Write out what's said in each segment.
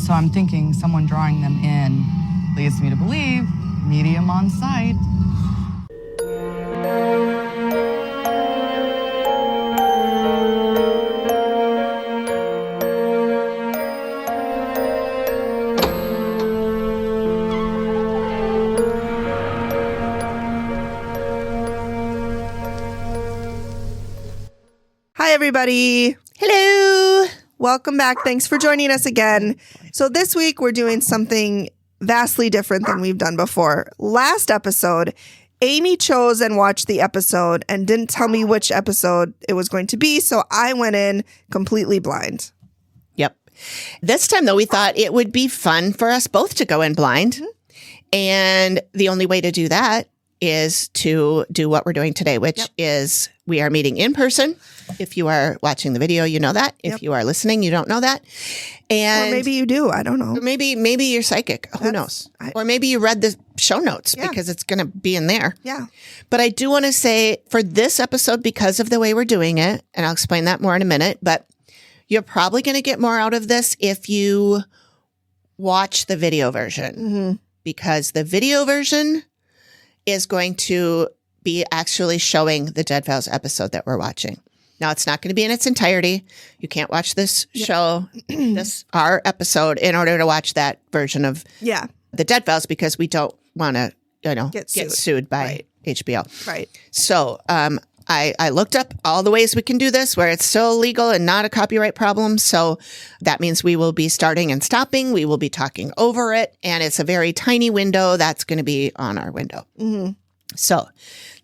So I'm thinking someone drawing them in leads me to believe medium on site. Hi, everybody. Hello. Welcome back. Thanks for joining us again. So this week we're doing something vastly different than we've done before. Last episode, Amy chose and watched the episode and didn't tell me which episode it was going to be, so I went in completely blind. Yep. This time, though, we thought it would be fun for us both to go in blind. And the only way to do that is to do what we're doing today, which is we are meeting in person. If you are watching the video, you know that. If you are listening, you don't know that. And Or maybe you do. I don't know. Maybe you're psychic. Who knows? Or maybe you read the show notes because it's going to be in there. Yeah. But I do want to say for this episode, because of the way we're doing it, and I'll explain that more in a minute, but you're probably going to get more out of this if you watch the video version. Because the video version is going to be actually showing the Dead Files episode that we're watching. Now, it's not going to be in its entirety. You can't watch this show, our episode, in order to watch that version of the Dead Files because we don't want to, get sued by HBO. Right. So I looked up all the ways we can do this where it's still legal and not a copyright problem. So that means we will be starting and stopping. We will be talking over it. And it's a very tiny window that's going to be on our window. So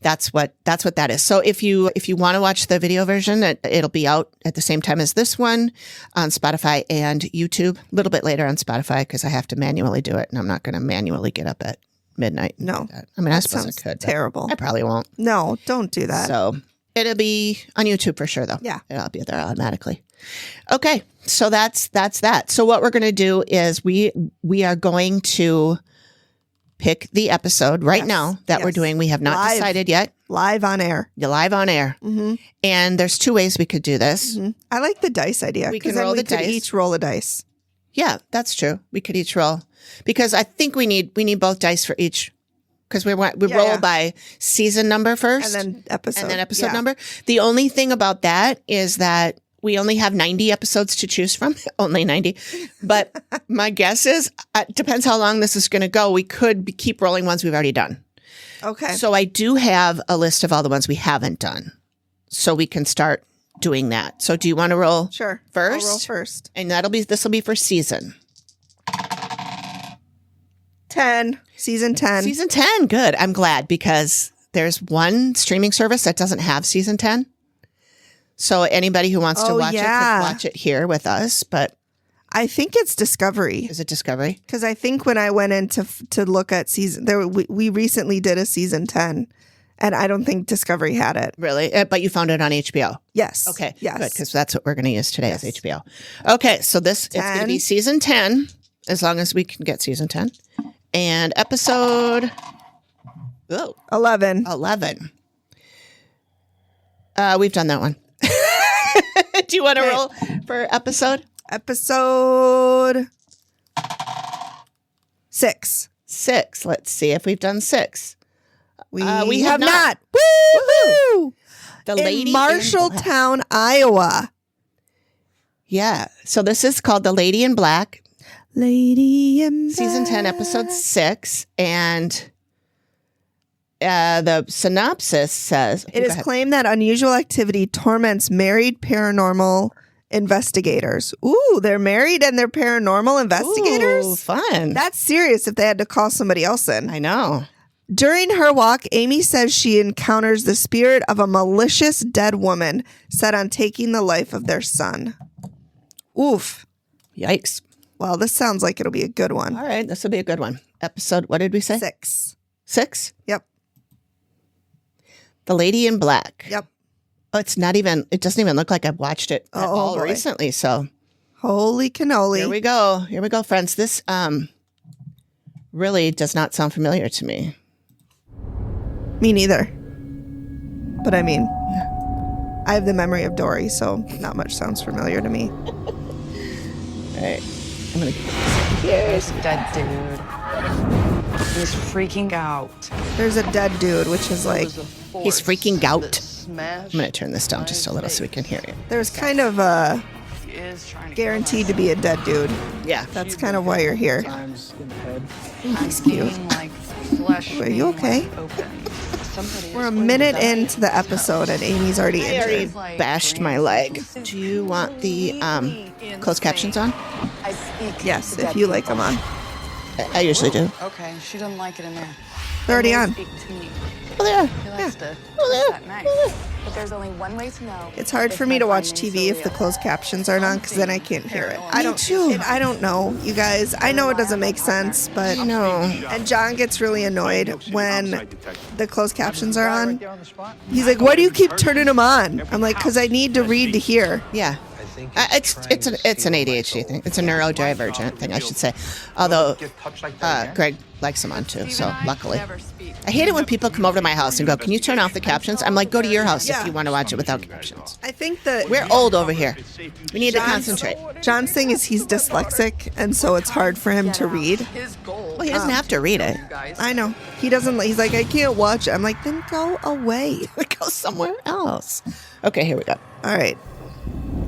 that's what that is. So if you want to watch the video version, it'll be out at the same time as this one on Spotify and YouTube. A little bit later on Spotify because I have to manually do it, and I'm not going to manually get up at midnight. No, I mean, I suppose I could. Terrible. I probably won't. No, don't do that. So it'll be on YouTube for sure, though. Yeah, it'll be there automatically. Okay, so that's that. So what we're going to do is we are going to pick the episode right now that we're doing. We have not decided yet. Live on air. You're live on air. And there's two ways we could do this. I like the dice idea. We can roll the dice. Each roll a dice. Yeah, that's true. We could each roll because I think we need both dice for each because we roll by season number first and then episode number. The only thing about that is that we only have 90 episodes to choose from, only 90. But my guess is, it depends how long this is going to go. We could keep rolling ones we've already done. Okay. So I do have a list of all the ones we haven't done. So we can start doing that. So do you want to roll first? I'll roll first. And this will be for season. 10. Season 10. Season 10. Good. I'm glad because there's one streaming service that doesn't have season 10. So anybody who wants to watch it can watch it here with us, but I think it's Discovery. Is it Discovery? Because I think when I went in to look at season, we recently did a season 10, and I don't think Discovery had it. Really? But you found it on HBO? Yes. Okay. Yes. Good, because that's what we're going to use today as HBO. Okay, so it's going to be season 10, as long as we can get season 10. And episode 11. 11. We've done that one. Do you want to roll for episode? Episode 6. 6. Let's see if we've done 6. We have not. Woo-hoo! The Lady in Marshalltown, Iowa. Yeah. So this is called The Lady in Black. Lady in Black. Season 10, episode 6. And the synopsis says... It is claimed that unusual activity torments married paranormal investigators. Ooh, they're married and they're paranormal investigators? Ooh, fun. That's serious if they had to call somebody else in. I know. During her walk, Amy says she encounters the spirit of a malicious dead woman set on taking the life of their son. Oof. Yikes. Well, this sounds like it'll be a good one. All right, this will be a good one. Episode, what did we say? 6. 6? Yep. The Lady in Black. Yep. Oh, it doesn't even look like I've watched it at all recently. So holy cannoli. Here we go, friends. This really does not sound familiar to me. Me neither. But I mean, I have the memory of Dory, so not much sounds familiar to me. All right. I'm gonna. There's a dead dude. He's freaking out. There's a dead dude, which is like, He's freaking out. I'm gonna turn this down just a little so we can hear you. there's kind of a He is trying to guaranteed to be a dead dude. Yeah. That's kind of why you're here. He's being like flesh. Are you okay? We're a minute into the episode and Amy's already I already injured. bashed my leg. Do you want the closed captions on? I speak. Yes, to if you dead like them people. on. I usually do. Okay, she doesn't like it in there. They're already on. Speak to me. Oh, there. He likes to there. that nice. But there's only one way to know. It's hard for me to watch TV if the closed captions aren't on because then I can't hear it. I don't. too. I don't know, you guys. I know it doesn't make sense, but No. And John gets really annoyed when the closed captions are on. He's like, "Why do you keep turning them on?" I'm like, "Cause I need to read to hear." Yeah. It's an ADHD thing. It's a neurodivergent thing, I should say. Although Greg likes them on too, so luckily. I hate it when people come over to my house and go, "Can you turn off the captions?" I'm like, "Go to your house Yeah. if you want to watch it without captions." I think that We're old over here. We need to John's- concentrate. John's thing is he's dyslexic, and so it's hard for him to read. His goal. Well, he doesn't have to read it. I know he doesn't. He's like, I can't watch it. I'm like, then go away. Go somewhere else. Okay, here we go. All right.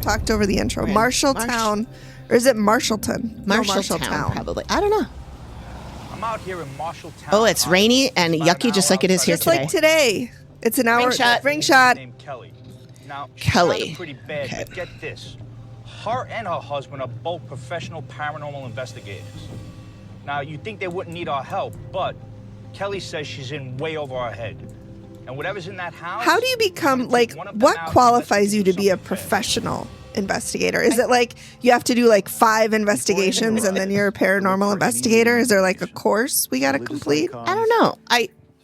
Talked over the intro. Okay. Marshalltown, or is it Marshallton? No, Marshalltown, probably. I don't know. I'm out here in Marshalltown. Oh, it's rainy and yucky just like it is here Just today. like today. It's an hour. Ring shot. Named Kelly. Now, she Kelly. sounded pretty bad, Okay. but get this. Her and her husband are both professional paranormal investigators. Now, you think they wouldn't need our help, but Kelly says she's in way over our head. And whatever's in that house... How do you become like? What qualifies you to be a professional investigator? Is it like you have to do like 5 investigations and then you're a paranormal investigator? Is there like a course we got to complete? I don't know.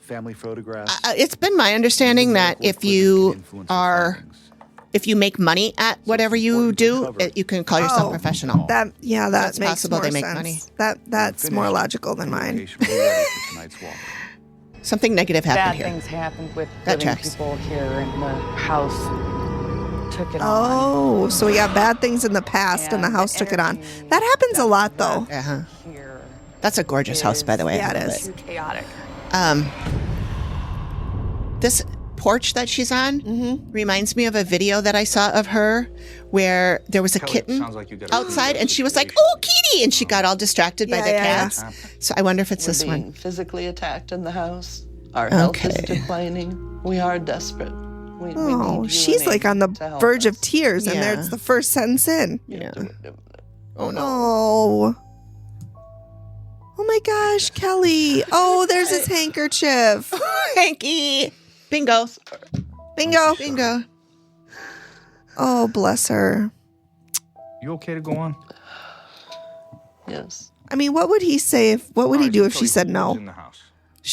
Family photographs. It's been my understanding that if you make money at whatever you do, you can call yourself Oh. professional. That That's makes possible more they make sense. money. That's more logical than mine. Something negative happened Bad here. things happened with That living tracks. people here, and the house took it on. Oh, so we got bad things in the past and the house took it on. That happens a lot though. Uh-huh. Here That's a gorgeous house, by the way. Yeah, I it love is. too chaotic. This porch that she's on Mm-hmm. reminds me of a video that I saw of her where there was a kitten sounds like you got a outside and she was like, "Oh, kitty," and she got all distracted by Yeah, the yeah, cats. So I wonder if it's this being one. physically attacked in the house. Our health is Okay. declining. We are desperate. We Oh, need you she's and like Amy on the to help verge of us. tears, and Yeah. there's the first sentence in. Yeah. Oh no. Oh. Oh my gosh, Kelly. Oh, there's his handkerchief. Hanky. Bingo. Bingo. Bingo. Oh, bless her. You okay to go on? Yes. I mean, what would he say if, what would he do if she said no? In the house.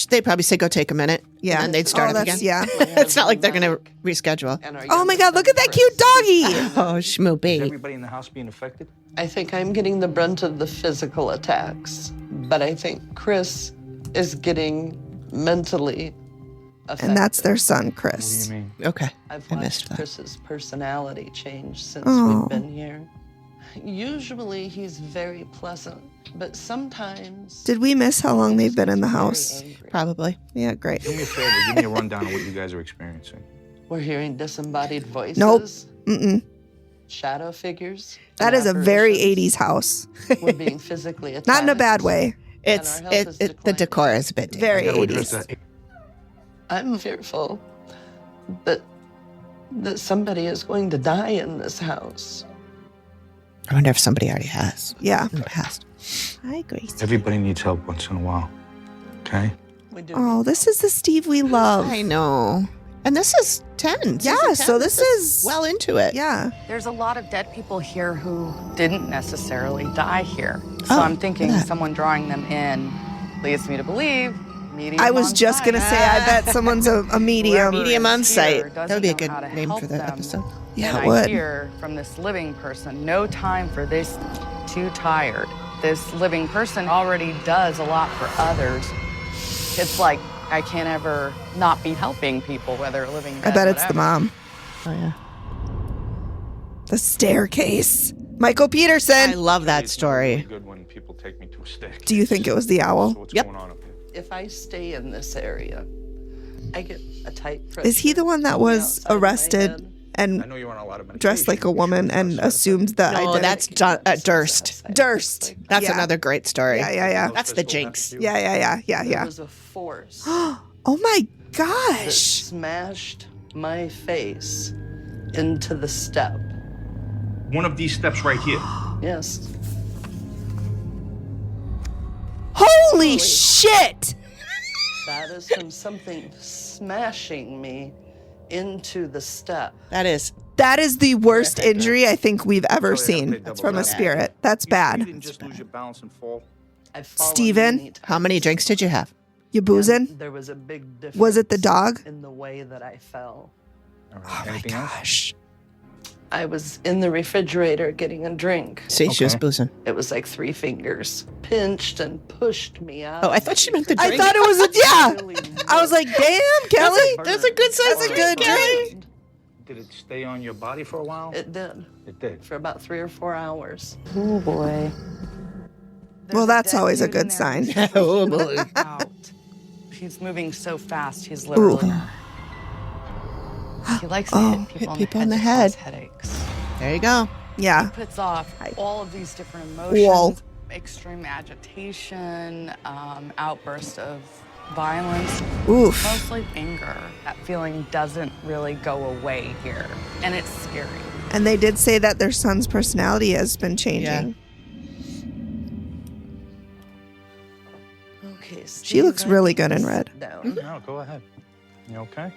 They'd probably say, "Go take a minute." Yeah. And then they'd start Oh, up that's- again. yeah. It's not like they're going to reschedule. And our Oh my youngest God, look at that son, cute Chris. doggy. Oh, Is schmoopy. everybody in the house being affected? I think I'm getting the brunt of the physical attacks, but I think Chris is getting mentally affected. And that's their son, What do Chris. you mean? Okay. I've I missed watched that. Chris's personality change since Oh. we've been here. Usually he's very pleasant, but sometimes Did we miss how long they've been in the he's very house? angry. Probably. Yeah, great. Do me a favor, give me a rundown of what you guys are experiencing. We're hearing disembodied voices. Nope. Mm-mm. Shadow figures. That and is a very apparitions. 80s house. We're being physically attacked. Not in a bad way. It's our health is the declining. decor is a bit dated. Very Gotta address 80s. that. I'm fearful that somebody is going to die in this house. I wonder if somebody already has Yeah. in the past. Hi, Grace. Everybody needs help once in a while. Okay? We do. Oh, this is the Steve we love. I know. And this is 10. Yeah, Season so 10. this is- well into it. Yeah. There's a lot of dead people here who didn't necessarily die here. So Oh, I'm thinking look at that. someone drawing them in leads me to believe medium I was on just going to site. say, I bet someone's a medium. Whoever Medium on is site. here That would be a doesn't good know how to name help for the them. episode. Yeah, And it would. I hear from this living person, no time for this, too tired. This living person already does a lot for others. It's like I can't ever not be helping people, whether living, I dead, bet it's the whatever. mom. Oh, yeah. The staircase. Michael I Peterson. love that story. Good when people take me to a stick. Do you think it was the owl? So what's Yep. going on up here? If I stay in this area, I get a tight pressure. Is he the one that was outside my arrested head. I and know you're on a lot of medication. dressed like a woman and assumed the No, identity? that's Durst. Durst. That's Yeah. another great story. Yeah. That's the jinx. Yeah. There was a force Oh my that gosh. smashed my face into the step. One of these steps right here. Yes. Holy shit. That is from something smashing me into the step. That is. That is the worst injury I think we've ever Oh, yeah, seen they double from a that. spirit. That's You bad. didn't just lose your balance and fall. I've fallen Steven? many times. How many drinks did you have? You boozing? And there was a big difference. Was it the dog? In the way that I fell. All Oh right. my Anything else? gosh. I was in the refrigerator getting a drink. See, she was Okay. boozing. It was like 3 fingers pinched and pushed me out. Oh, I thought she meant the I drink. thought it was a, yeah. Really I was like, damn, Kelly. That's a good size That's a good drink. Did it stay on your body for a while? It did It did. for about 3 or 4 hours. Oh boy. Well, that's always a good sign. Oh, boy. Out. He's moving so fast. He's literally. He likes to hit people, hit people in in the the head. to head. cause headaches. There you go. Yeah. Puts off all of these different emotions, Whoa. extreme agitation, outbursts of violence, Oof. mostly anger. That feeling doesn't really go away here, and it's scary. And they did say that their son's personality has been changing. Okay, She looks really good in red. Down. No, go ahead. You okay?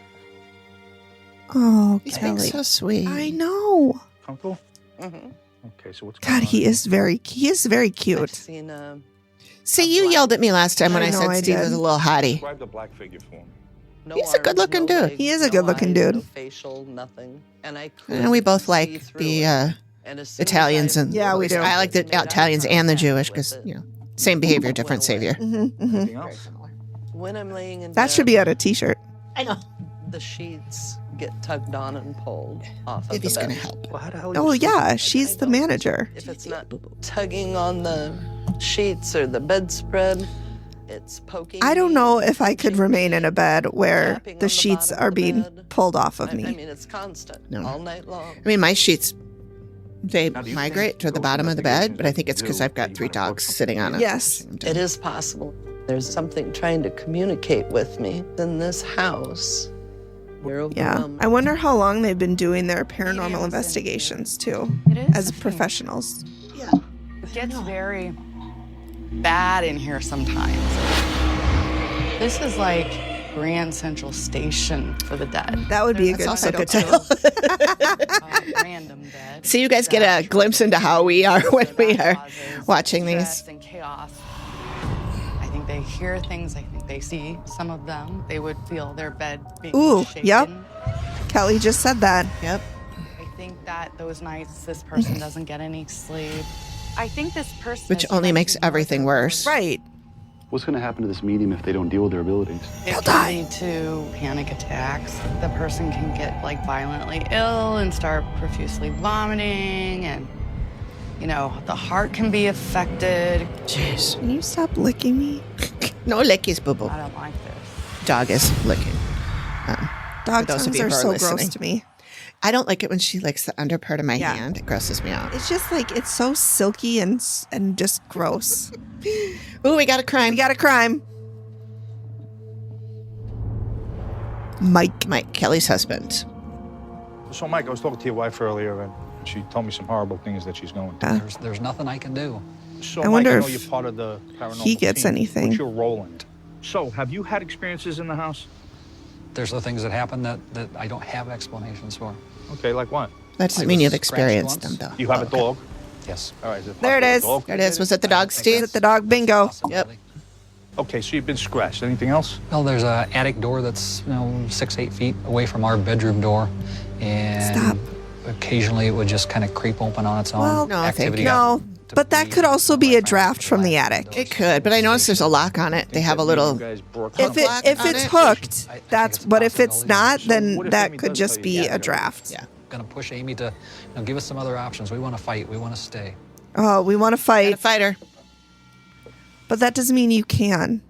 Oh, He's being Kelly. so sweet. I know. Comfortable? Mhm. Okay, so what's going God, on? he is very I've cute. seen See, you yelled at me last time when I I, know said I Steve did. was a little hottie. Describe the black figure for me. no He's a arms, good-looking no dude. legs, He is a no good-looking eyes, dude. No facial, nothing. And I And we both couldn't like see through the it. And as soon as Italians I and Yeah, we do. I like the made eye Italians and the contact Jewish with because it, you know same behavior, different savior. Anything else? when I'm laying in That bed, should be on a t-shirt. I know. the sheets get tugged on and pulled off of Vivi's the bed. gonna help. Well, how the hell Oh, you sleep? yeah. She's the manager. If it's not tugging on the sheets or the bedspread, it's poking. I don't me, know if I could pinching remain me, in a bed where tapping on the sheets bottom are of the being bed. pulled off of I me. mean, it's constant No. all night long. I mean, my sheets they Now, do you migrate think to the those bottom of the bed, investigations but I that think you it's because do, I've got that 3 you might dogs look sitting on it. Yes. It is possible. There's something trying to communicate with me in this house. You're Yeah. overwhelmed. I wonder how long they've been doing their paranormal investigations too, It is as something. professionals. It gets very bad in here sometimes. This is like Grand Central Station for the dead. That would be a That's good also a title good too. title. Random dead. So you guys get a glimpse into how we are when we are watching these. Stress and chaos. I think they hear things. I think they see some of them. They would feel their bed being Ooh, shaken. yep. Kelly just said that. Yep. I think that those nights this person doesn't get any sleep. I think this person Which is only trying makes to everything work worse. Right. What's going to happen to this medium if they don't deal with their abilities? It can lead to panic attacks. The person can get like violently ill and start profusely vomiting, and you know the heart can be affected. Jeez. Can you stop licking me? No lickies, boo boo. I don't like this. Dog is licking. Dog those of tongues you are who are so listening. gross to me. I don't like it when she licks the under part of my Yeah. hand. It grosses me out. It's just like it's so silky and just gross. Ooh, we got a crime. We got a crime. Mike, Kelly's husband. So, Mike, I was talking to your wife earlier, and she told me some horrible things that she's going through. There's nothing I can do. So, I wonder Mike, I know if you're part of the paranormal he gets team. anything. What's your role in it? So, have you had experiences in the house? There's the things that happen that I don't have explanations for. Okay, like what? That doesn't I mean was you've scratched experienced them, once. though. You have Oh, a okay. dog? Yes. All right. Is it There it possible a is. dog There it is. Was it the dog, Is Steve? it the dog bingo? Possibility. Okay, so you've been scratched. Anything else? Well, there's a attic door that's 6-8 feet away from our bedroom door, and Stop. occasionally it would just kind of creep open on its own. Well, No, thank Activity you. got No, to but that be could also be a like draft from the glass attic. windows. It could, but I noticed there's a lock on it. They have a little. You guys broke If up. Lock if on it's it? hooked, I think that's. it's a But if it's possibility. not, So then what if that Amy could does just tell you be you a gotta go? draft. Yeah. going to push Amy to give us some other options. We want to fight. We want to stay. Oh, we want to fight. A fighter. But that doesn't mean you can.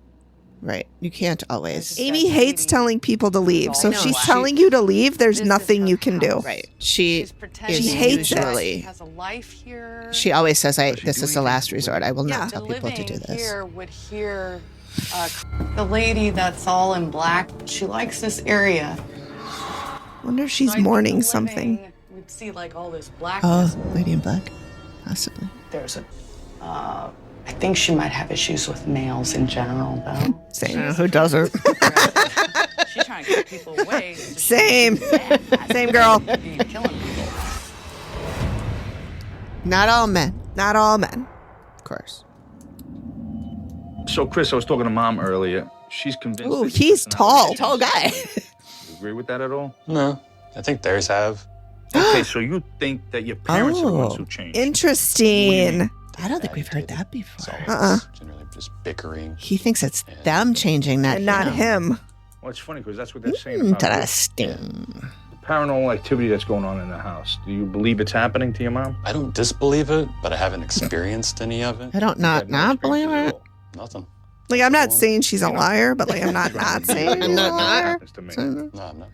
Right. You can't always. Amy hates telling people to leave. So if No, she's she- telling you to leave, there's This is nothing her you can do. house. Right. She She's pretending is She hates it. usually. She has a life here. She always says, she this is the doing last it? resort. I will Yeah. not tell The people to do living this. here would hear the lady that's all in black. She likes this area. Wonder if she's So I think mourning the something. living, we'd see like all this blackness. Oh, Lady in Black. Possibly. There's a. I think she might have issues with males in general, though. Same. Who doesn't? She's trying to get people away. So she Same. Same girl. could be killing people. Not all men, Not all men. of course. So, Chris, I was talking to Mom earlier. She's convinced. Ooh, that your he's personality tall. Tall guy. You agree with that at all? No, I think theirs have. Okay, so you think that your parents are the ones Oh. who changed? Interesting. I don't think we've heard that before. It's Uh-uh. always generally just bickering. He thinks it's them changing, not And not him. Well, it's funny because that's what they're saying about Interesting. the paranormal activity that's going on in the house. Do you believe it's happening to your mom? I don't disbelieve it, but I haven't experienced any of it. I don't You had no not believe experiences at it. all? Nothing. Like, I'm not saying she's a liar, but like, I'm not saying she's a not. liar. Happens to me. No, I'm not.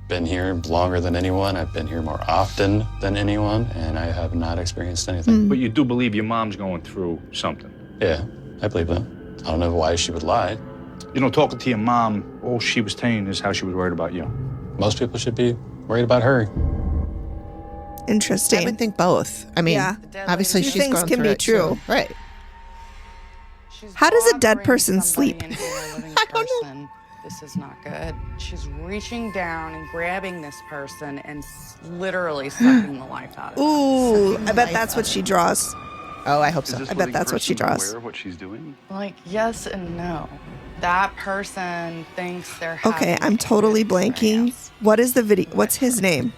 Been here longer than anyone. I've been here more often than anyone, and I have not experienced anything. But you do believe your mom's going through something. Yeah, I believe that. I don't know why she would lie. You know, talking to your mom, all she was telling is how she was worried about you. Most people should be worried about her. I Interesting. would think both. I mean, Yeah. obviously Two she's things gone can through be it, true. so- Right. She's How does a dead bothering person somebody sleep? into a living I don't know. person. This is not good. She's reaching down and grabbing this person and literally sucking the life out of them. Ooh, I bet that's what she draws. Oh, I hope Is so. this I bet living that's what she person draws. aware of what she's doing? Like, yes and no. That person thinks they're Okay, having I'm totally an blanking. experience, What is the video? What's his name?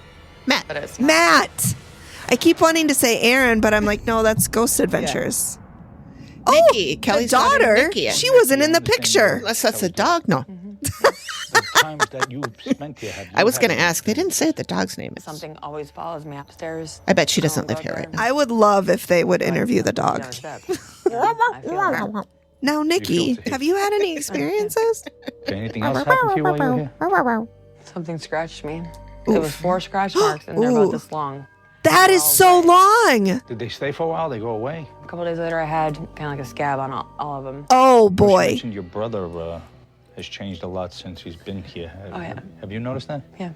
Matt. but it's not. Matt. I keep wanting to say Aaron, but I'm like, no, that's Ghost Adventures. Nikki, Oh, Kelly's the daughter. Nikki. She wasn't in the picture. Unless that's the dog. No. The times that you spent here, have you I was had going to any ask. They didn't say what the dog's name is. Something always follows me upstairs. I bet she doesn't live here right now. I would love if they would interview the dog. I feel Now, Nikki, guilty. have you had any experiences? Did anything else happen to you while you were here? something scratched me. It was 4 scratch marks, and they're Ooh. about this long. That is so long. Did they stay for a while? They go away? A couple days later, I had kind of like a scab on all of them. Oh, You boy. mentioned your brother has changed a lot since he's been here. Oh, yeah. Have you noticed that? Yeah.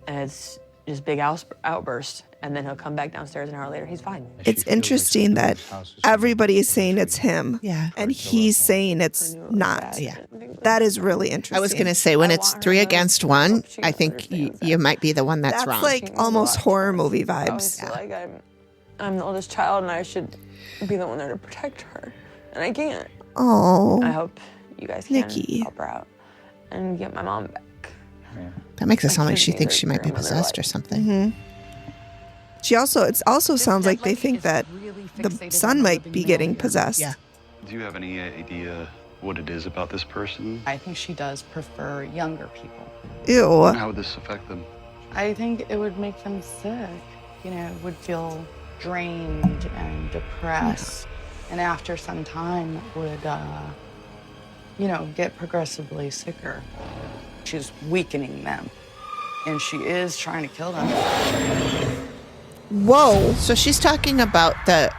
It's just big outbursts, and then he'll come back downstairs an hour later. He's fine. It's She feels like interesting that this house is- everybody is saying it's him. Yeah. And he's saying it's not. Yeah. That is really interesting. I was going to say, when I it's want her 3 to against 1, she I think you, understands that. you might be the one that's wrong. like almost horror movie I always vibes. feel like I'm the oldest child, and I should be the one there to protect her, and I can't. I Oh, hope you guys can Nikki. help her out and get my mom back. that makes it sound like should she be thinks their she might be grandmother, possessed like- or something. she also. It also This sounds like dead they lady think is that really the fixated son on might living be man getting here. possessed. Yeah. Do you have any idea what it is about this person? I think she does prefer younger people. Ew. How would this affect them? I think it would make them sick. You know, would feel drained and depressed. And after some time would, get progressively sicker. She's weakening them. And she is trying to kill them. Whoa. So she's talking about the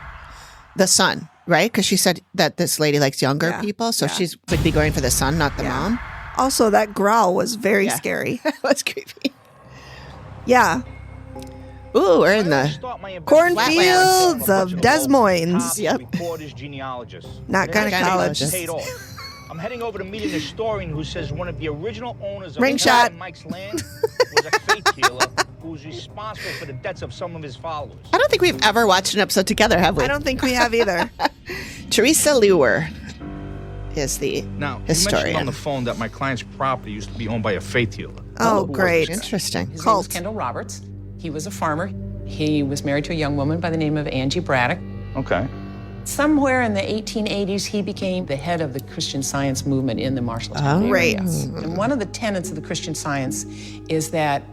son, right? Because she said that this lady likes younger Yeah. people. So Yeah. she's would be going for the son, not the Yeah. mom. Also, that growl was very Yeah. scary. That's creepy. Yeah. Ooh, we're in the... Cornfields of Des Moines. Yep. Reporters, genealogists. Not And everything gynecologist. paid off. I'm heading over to meet an historian who says one of the original owners of Ring shot. Mike's land was a faith healer who was responsible for the deaths of some of his followers. I don't think we've ever watched an episode together, have we? I don't think we have either. Teresa Lewer is the Now, you historian. mentioned on the phone that my client's property used to be owned by a faith healer. Oh, great. Interesting. His name was Cult. Kendall Roberts. He was a farmer. He was married to a young woman by the name of Angie Braddock. Okay. Somewhere in the 1880s, he became the head of the Christian Science movement in the Marshalltown Oh, area. great. And one of the tenets of the Christian Science is that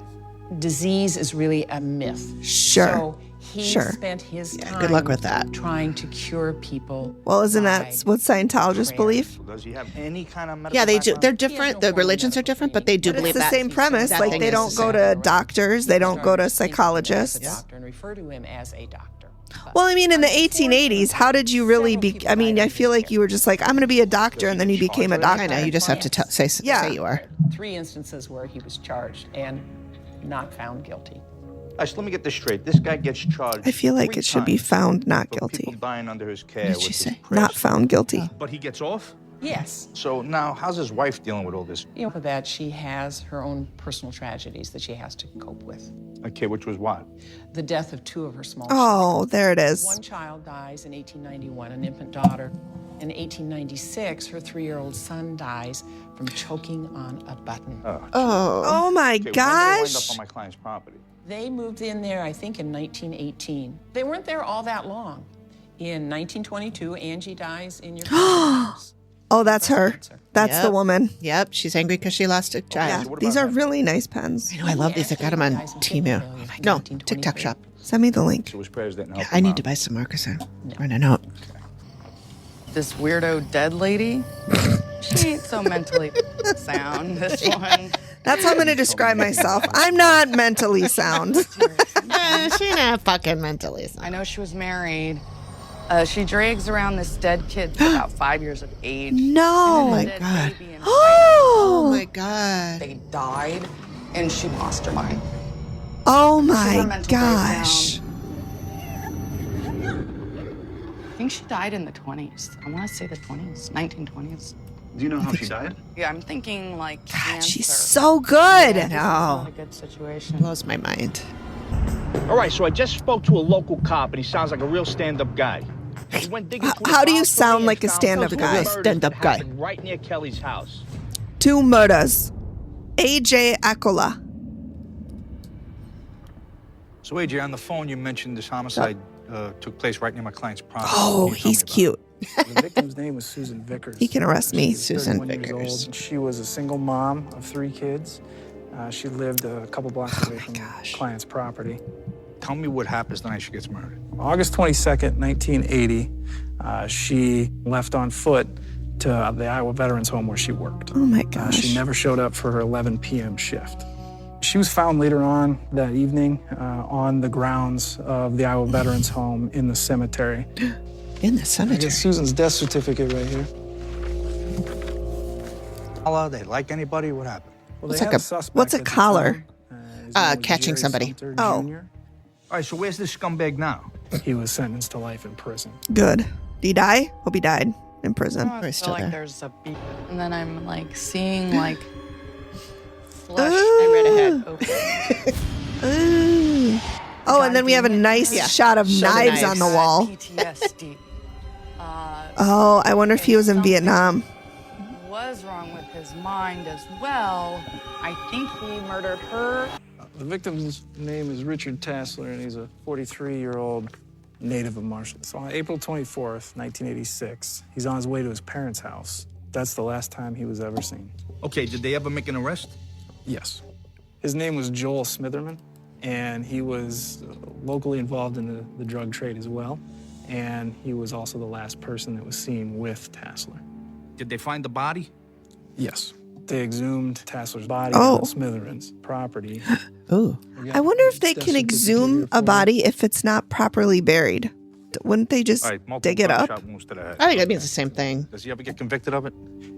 disease is really a myth. Sure. So he Sure. spent his time good luck with that. trying to cure people. Well, isn't that by what Scientologists prayer. believe? Does he have any kind of medical Yeah, they do. background? They're different. The religions are different, but they do But believe it's the that. same premise. that Like thing they is don't the go same. to doctors. They don't go to As a psychologists. doctor and refer to him as a doctor. But Well, I mean, in the 1880s, how did you really be? I mean, I feel like you were just like, I'm going to be a doctor, and then you became a I doctor. know. You just have to say Yeah. you are. 3 instances where he was charged and not found guilty. Actually, let me get this straight. This guy gets charged. I feel like 3 it should be times found not for guilty. People dying under his care. What did with she his say? prayers. Not found guilty. But he gets off? Yes. So now, how's his wife dealing with all this? You know, for that, she has her own personal tragedies that she has to cope with. Okay, which was what? The death of 2 of her small Oh, there it is. One child dies in 1891, an infant daughter. In 1896, her 3-year-old son dies from choking on a button. Oh my Okay, when did they wind up gosh. on my client's property? They moved in there, I think, in 1918. They weren't there all that long. In 1922, Angie dies in your house. Oh, that's her. That's the Yep. woman. Yep, she's angry because she lost a Yeah, child. what these about are him? really nice pens. I know, I love these. I got them on Temu. No, TikTok shop. Send me the link. So his prayers didn't help I him need out. to buy some markers. I'm running out. This weirdo dead lady, she ain't so mentally sound, this one. That's how I'm going to describe myself. I'm not mentally sound. She's not fucking mentally. I know she was married. She drags around this dead kid for about 5 years of age. No. And my then a dead God. baby and Oh Oh my God. they died, and she lost her mind. Oh She had a my mental gosh. I think she died in the 20s. I want to say the 20s, 1920s. Do you know how she died? Yeah, I'm thinking like God, cancer. she's so good. This is not No. a good situation. Blows my mind. All right, so I just spoke to a local cop, and he sounds like a real stand-up guy. He went digging through the How do you files for sound me like and a found stand-up two guy? murders Stand-up that guy. happened right near Kelly's house. 2 murders. AJ Acola. So, AJ, on the phone, you mentioned this homicide took place right near my client's property. Oh, Can you tell he's me about cute. The victim's name was Susan Vickers. He can arrest me. She's Susan 31 years Vickers. old. She was a single mom of 3 kids. She lived a couple blocks away from the client's property. it? Tell me what happens the night she gets murdered. August 22nd, 1980, she left on foot to the Iowa Veterans Home where she worked. Oh my gosh. She never showed up for her 11 p.m. shift. She was found later on that evening on the grounds of the Iowa Veterans Home in the cemetery. In the I cemetery. get Susan's death certificate right here. They like anybody? What happened? Well, Looks they like had a- suspect what's a at the collar? time. His name was Catching Jerry somebody. Sumter Oh. Jr. All right, so where's this scumbag now? He was sentenced to life in prison. Good. Did he die? Hope he died in prison. I he's feel still like there. there's a beat, and then I'm like seeing like flesh Ooh. and red ahead open. Ooh. Oh, and then we have a nice shot of Show the knives on the knives. wall. PTSD. Oh, I wonder if he was in Vietnam. Was wrong with his mind as well. I think he murdered her. The victim's name is Richard Tasler, and he's a 43-year-old native of Marshalltown. So on April 24th, 1986, he's on his way to his parents' house. That's the last time he was ever seen. Okay, did they ever make an arrest? Yes. His name was Joel Smitherman, and he was locally involved in the drug trade as well. And he was also the last person that was seen with Tasler. Did they find the body? Yes. They exhumed Tasler's body Oh. on Smitherman's property. Ooh. I wonder if they can exhume a body if it's not properly buried. Wouldn't they just All right, multiple dig it up? gunshot wounds to the head. I think it means the same thing. Does he ever get convicted of it?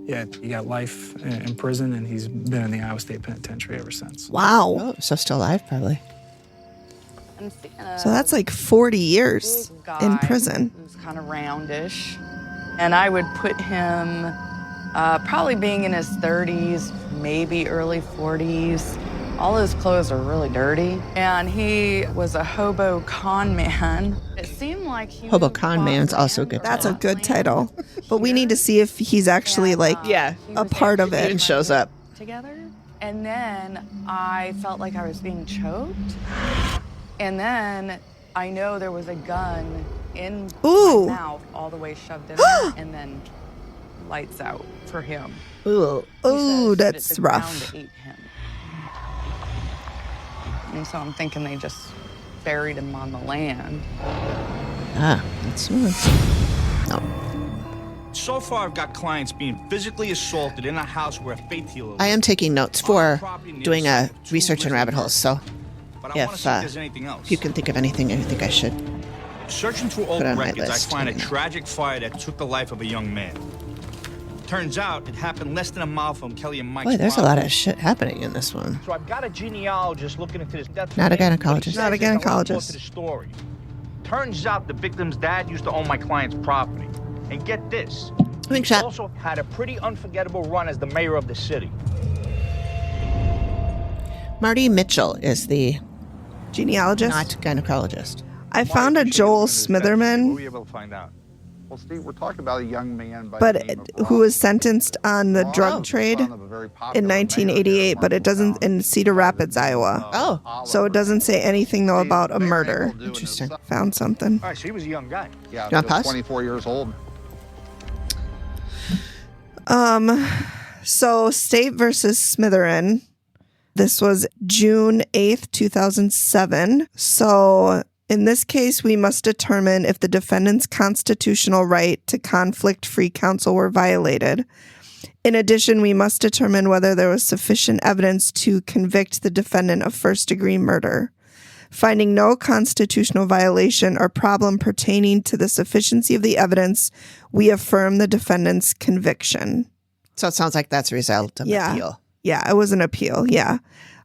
Yeah, he got life in prison, and he's been in the Iowa State Penitentiary ever since. Wow. Oh, so still alive, probably. I'm seeing a So that's like 40 years big guy in prison. Who's kind of roundish, and I would put him probably being in his 30s, maybe early 40s. All his clothes are really dirty, and he was a hobo con man. It seemed like he Hobo would con bought man's land also a good or That's a bought good land title. But we need to see if he's actually like Yeah. he a was part of actually it. Even shows up. together. And then I felt like I was being choked. And then I know there was a gun in Ooh. my mouth all the way shoved in there, and then lights out for him. Ooh. He Ooh, says that that's the ground rough. ate him. And so I'm thinking they just buried him on the land. That's no. So far, I've got clients being physically assaulted in a house where a faith healer. I am taking notes for doing a research in rabbit holes, so But I want to see if there's anything else. if you can think of anything you think I should. Searching through old Put on my records, I list, find a you know. tragic fire that took the life of a young man. Turns out it happened less than a mile from Kelly and Mike's Boy, there's a lot property. of shit happening in this one. So I've got a genealogist looking into this death. Not a thing, but he gynecologist. says Not a there's lot more gynecologist. to the story. Turns out the victim's dad used to own my client's property. And get this. Wing He shot. also had a pretty unforgettable run as the mayor of the city. Marty Mitchell is the Genealogist. not gynecologist. I found a Joel What Smitherman, were you able to find out? Well, Steve, we're talking about a young man by the but name of who Ron. was sentenced on the drug Ron, trade son of a very in popular mayor 1988, here but it doesn't in Cedar Rapids, Iowa. Oh, So it doesn't say anything though about a They were murder. able to do in Interesting. his- Found something. All right, so he was a young guy. Yeah, You want he was pause? 24 years old. So State versus Smitherin. This was June 8th, 2007. So in this case, we must determine if the defendant's constitutional right to conflict-free counsel were violated. In addition, we must determine whether there was sufficient evidence to convict the defendant of first-degree murder. Finding no constitutional violation or problem pertaining to the sufficiency of the evidence, we affirm the defendant's conviction. so it sounds like that's a result of Yeah. appeal. Yeah, it was an appeal. Yeah.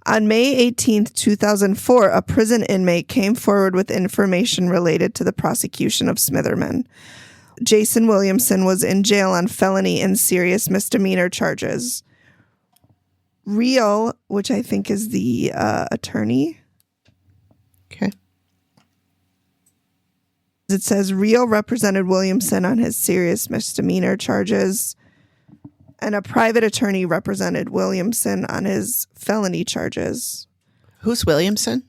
On May 18th, 2004, a prison inmate came forward with information related to the prosecution of Smitherman. Jason Williamson was in jail on felony and serious misdemeanor charges. Real, which I think is the attorney. Okay. It says Real represented Williamson on his serious misdemeanor charges, and a private attorney represented Williamson on his felony charges. Who's Williamson?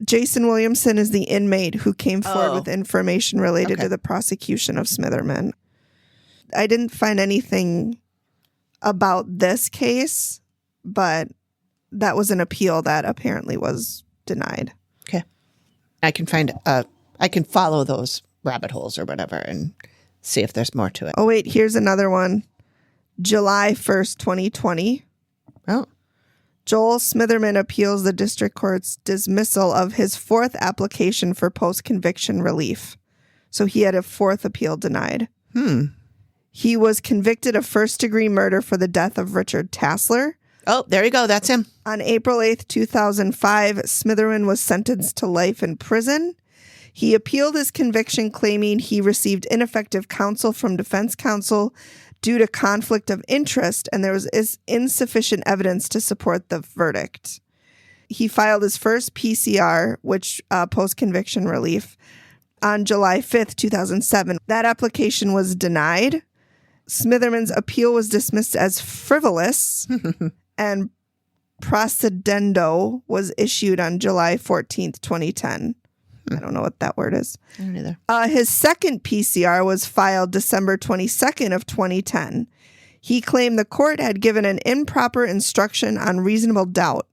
Jason Williamson is the inmate who came forward Oh. with information related Okay. to the prosecution of Smitherman. I didn't find anything about this case, but that was an appeal that apparently was denied. Okay. I can find I can follow those rabbit holes or whatever and see if there's more to it. Oh, wait, here's another one. July 1st, 2020. Oh. Joel Smitherman appeals the district court's dismissal of his fourth application for post-conviction relief. So he had a fourth appeal denied. He was convicted of first-degree murder for the death of Richard Tasler. Oh, there you go. That's him. On April 8th, 2005, Smitherman was sentenced to life in prison. He appealed his conviction, claiming he received ineffective counsel from defense counsel due to conflict of interest, and there was insufficient evidence to support the verdict. He filed his first PCR, which post-conviction relief, on July 5th, 2007. That application was denied. Smitherman's appeal was dismissed as frivolous, and procedendo was issued on July 14th, 2010. I don't know what that word is. I don't either. His second PCR was filed December 22nd of 2010. He claimed the court had given an improper instruction on reasonable doubt.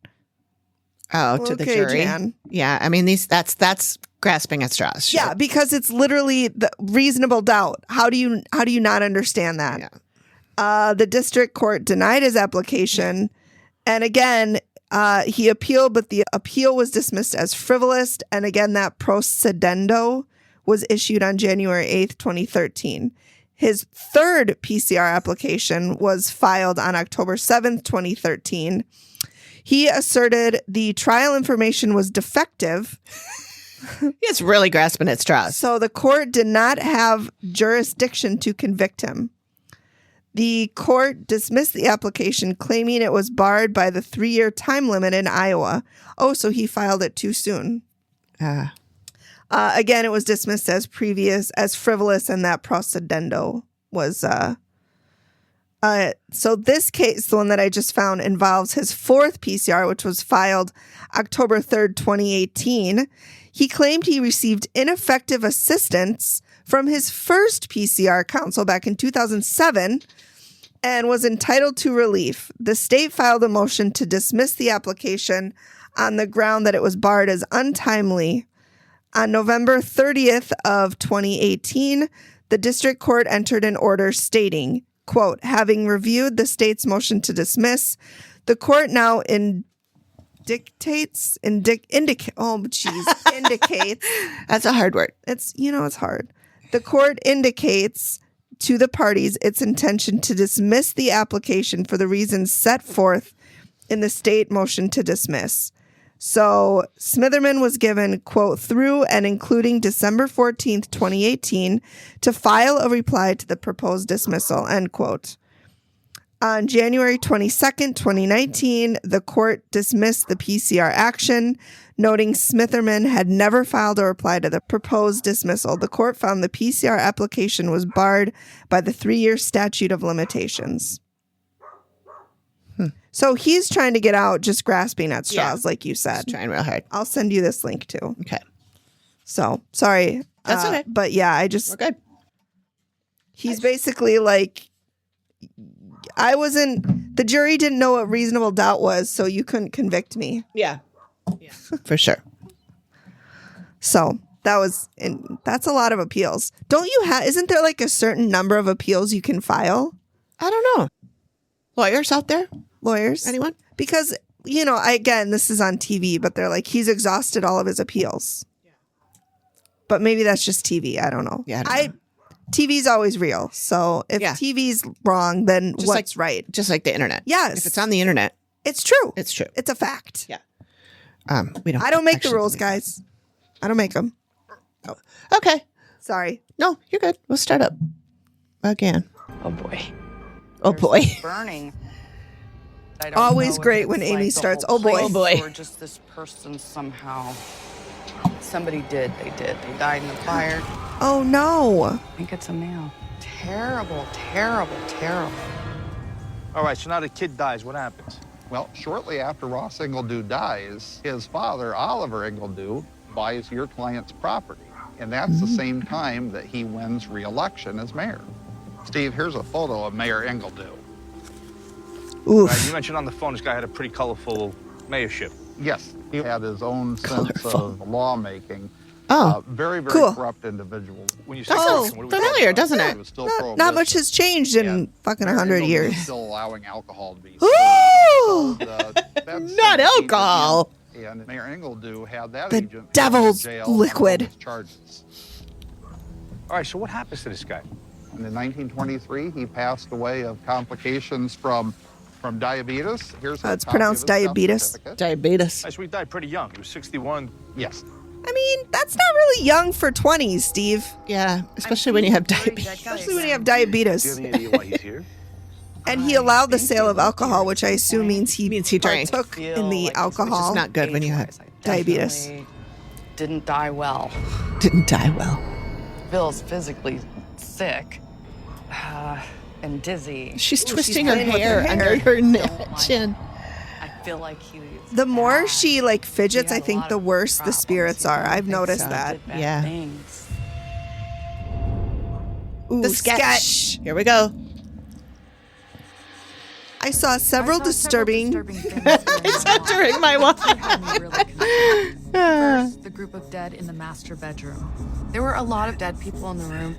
Oh, to the Okay, jury. Jan. Yeah, I mean that's grasping at straws. Yeah, because it's literally the reasonable doubt. How do you not understand that? Yeah. The district court denied his application, and again, he appealed, but the appeal was dismissed as frivolous. And again, that procedendo was issued on January 8th, 2013. His third PCR application was filed on October 7th, 2013. He asserted the trial information was defective. It's really grasping at straws. So the court did not have jurisdiction to convict him. The court dismissed the application, claiming it was barred by the 3-year time limit in Iowa. Oh, so he filed it too soon. Again, it was dismissed as frivolous, and that procedendo was. So this case, the one that I just found, involves his fourth PCR, which was filed October 3rd, 2018. He claimed he received ineffective assistance from his first PCR counsel back in 2007 and was entitled to relief. The state filed a motion to dismiss the application on the ground that it was barred as untimely. On November 30th of 2018, the district court entered an order stating, quote, having reviewed the state's motion to dismiss, the court now indicates. That's a hard word. It's hard. The court indicates to the parties its intention to dismiss the application for the reasons set forth in the state motion to dismiss. So Smitherman was given, quote, through and including December 14th, 2018, to file a reply to the proposed dismissal, end quote. On January 22nd, 2019, the court dismissed the PCR action, noting Smitherman had never filed a reply to the proposed dismissal. The court found the PCR application was barred by the 3-year statute of limitations. So he's trying to get out, just grasping at straws, like you said. He's trying real hard. I'll send you this link too. Okay. So, sorry. That's okay. But yeah, We're good. He's basically like, the jury didn't know what reasonable doubt was, so you couldn't convict me. Yeah. For sure. So that's a lot of appeals. Isn't there like a certain number of appeals you can file? I don't know. Lawyers out there? Lawyers? Anyone? Because, again, this is on TV, but they're like, he's exhausted all of his appeals. Yeah. But maybe that's just TV. I don't know. Yeah. I don't know. TV's always real. So if TV's wrong, then what's right? Just like the internet. Yes. If it's on the internet, it's true. It's true. It's a fact. Yeah. I don't make the rules, guys. I don't make them. Oh. Okay. Sorry. No, you're good. We'll start up again. Oh boy. Oh boy. Burning. I don't Always know great if when it's Amy the starts. whole Oh boy. place Oh boy. Or just this person somehow. Somebody did. They did. They died in the fire. Oh no. I think it's a male. Terrible, terrible, terrible. All right, so now the kid dies. What happens? Well, shortly after Ross Ingledew dies, his father, Oliver Ingledew, buys your client's property. And that's the same time that he wins re-election as mayor. Steve, here's a photo of Mayor Ingledew. Oof. Right, you mentioned on the phone this guy had a pretty colorful mayorship. Yes, he had his own sense of lawmaking. Oh, very, very cool. corrupt individual. When you that sounds familiar, doesn't it? He was still Not much has changed in fucking 100 years. Still allowing alcohol to be Ooh! Not alcohol. And Mayor Ingledew had that The agent devil's in jail on liquid. bogus charges. All right, so what happens to this guy? And in 1923, he passed away of complications from diabetes. Here's a It's copy pronounced of his death diabetes. certificate. Diabetes. So he died pretty young. He was 61. Yes. I mean, that's not really young for 20s, Steve. Yeah, especially when you have diabetes. Especially when you have diabetes. Do you have any idea why he's here? And he allowed the sale of alcohol, which I assume means he drank. partook in the alcohol. It's not good when you have diabetes. Definitely didn't die well. Didn't die well. Bill's physically sick and dizzy. She's twisting she's her playing with hair her under hair. her chin. I feel like he was The more bad. she fidgets, He I had a think lot the of worse the problems, spirits you know? are. I've noticed so. that. Did bad Yeah. things. Ooh, The sketch. Here we go. I saw several disturbing. It's not during my walk. First, the group of dead in the master bedroom. There were a lot of dead people in the room.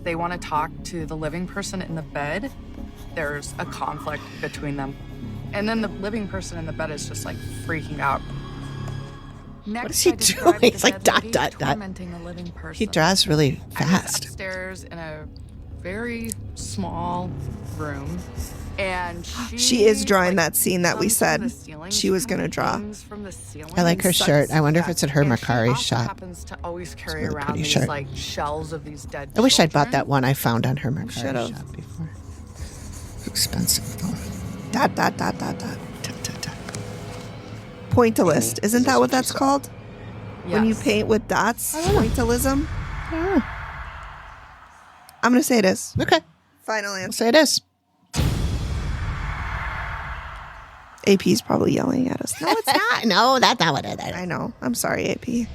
They want to talk to the living person in the bed. There's a conflict between them. And then the living person in the bed is just freaking out. Next, What is he I described doing? the It's like dead dot, lady dot, dot. tormenting the living person. He draws really I was fast. upstairs in a very small room, and She is drawing that scene that we comes from said the ceiling. she was going to kinda draw. hangs from the ceiling I like her and shirt. sucks- I wonder if it's at her And she Mercari also shop. happens to always carry really around pretty these shirt. shells of these dead I wish I'd bought children. that one I found on her Mercari should've. shop before. Expensive though. Dot, dot, dot, dot, dot. Dot, dot, dot. Pointillist. Isn't that what that's called? When you Yes. paint with dots? I don't know. Pointillism? Ah, I'm going to say it is. okay. Final I'll answer. say it is. AP's probably yelling at us. No, it's not. No, that's not what it is. I know. I'm sorry, AP. Do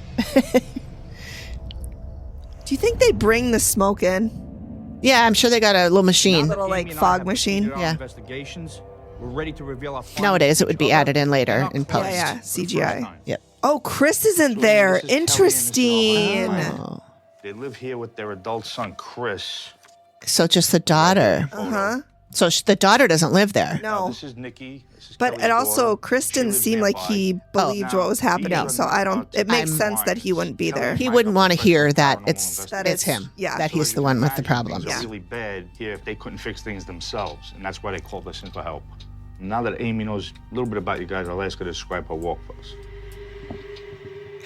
you think they bring the smoke in? Yeah, I'm sure they got a little machine. Little Amy and I fog have machine. continued our Yeah. Investigations. We're ready to reveal our findings Nowadays, to it would each be other added in later and in our post. clients Yeah, for the first CGI. time. Yep. Oh, Chris isn't there. This is Kelly and this girl, Interesting. Oh. They live here with their adult son, Chris. So just the daughter. Uh-huh. So the daughter doesn't live there. Now, No. this is Nikki. This is But Kelly's it also, daughter. Chris She didn't lives seem like nearby. he believed what was happening. Now, So I don't, it makes I'm- sense that he wouldn't be there. He wouldn't want to hear that it's That it's it's- him. yeah. That So he's you the can one with the imagine problem. Things are really bad here if they couldn't fix things themselves, and that's why they called us in for help. Now that Amy knows a little bit about you guys, I'll ask her to describe her walk for us.